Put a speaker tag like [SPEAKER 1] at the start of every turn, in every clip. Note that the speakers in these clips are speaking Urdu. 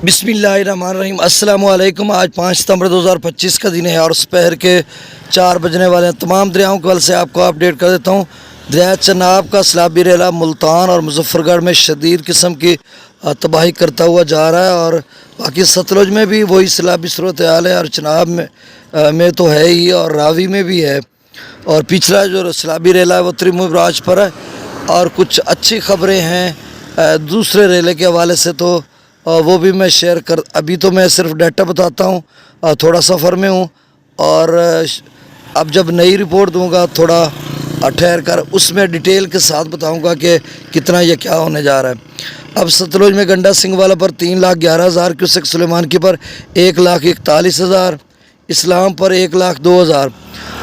[SPEAKER 1] بسم اللہ الرحمن الرحیم۔ السلام علیکم۔ آج 5 ستمبر 2025 کا دن ہے اور دوپہر کے 4 بجنے والے ہیں۔ تمام دریاؤں کے حوالے سے آپ کو اپڈیٹ کر دیتا ہوں۔ دریا چناب کا سیلابی ریلا ملتان اور مظفر گڑھ میں شدید قسم کی تباہی کرتا ہوا جا رہا ہے، اور باقی ستلج میں بھی وہی سیلابی صورتحال ہے، اور چناب میں تو ہے ہی، اور راوی میں بھی ہے۔ اور پچھلا جو سیلابی ریلا ہے وہ ترمو براج پر ہے۔ اور کچھ اچھی خبریں ہیں دوسرے ریلے کے حوالے سے، تو وہ بھی میں شیئر ابھی تو میں صرف ڈیٹا بتاتا ہوں، تھوڑا سفر میں ہوں، اور اب جب نئی رپورٹ دوں گا تھوڑا ٹھہر کر اس میں ڈیٹیل کے ساتھ بتاؤں گا کہ کتنا یہ کیا ہونے جا رہا ہے۔ اب ستلج میں گنڈا سنگھ والا پر 3,11,000 کیوسک، سلیمان کی پر 1,41,000، اسلام پر 1,02,000،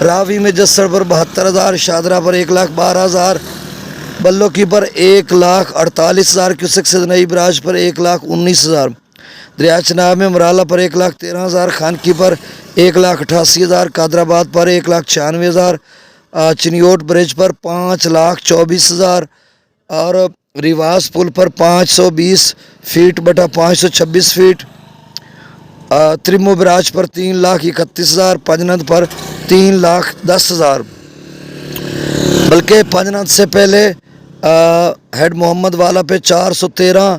[SPEAKER 1] راوی میں جسڑ پر 72,000، شادرہ پر 1,12,000، بلو کی پر 1,48,000 کیوسک، سدنئی براج پر 1,19,000، دریا چناب میں مرالا پر 1,13,000، خانکی پر 1,88,000، قادر آباد پر 1,96,000، چنیوٹ برج پر 5,24,000، اور ریواس پل پر 520 فیٹ بٹا 526 فیٹ، ترمو براج پر 3,31,000، پنجنت پر 3,10,000۔ بلکہ پنجنت سے پہلے ہیڈ محمد والا پہ 413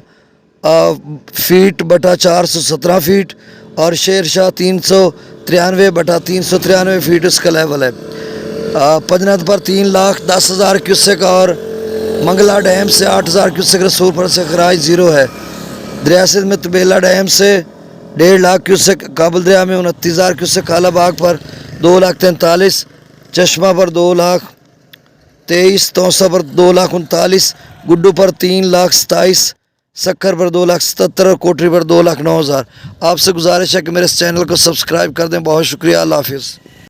[SPEAKER 1] فیٹ بٹا 417 فیٹ، اور شیر شاہ 393 بٹا 393 فیٹ اس کا لیول ہے۔ پنجنت پر 3,10,000 کیوسک، اور منگلا ڈیم سے 8,000 کیوسک، رسول پر سے خراج 0 ہے۔ دریا سندھ میں تبیلا ڈیم سے 1,50,000 کیوسک، کابل دریا میں 29,000 کیوسک، کالا باغ پر 2,43,000، چشمہ پر 2,23,000، توسا پر 2,39,000، گڈو پر 3,27,000، سکھر پر 2,77,000، اور کوٹری پر 2,09,000۔ آپ سے گزارش ہے کہ میرے اس چینل کو سبسکرائب کر دیں۔ بہت شکریہ، اللہ حافظ۔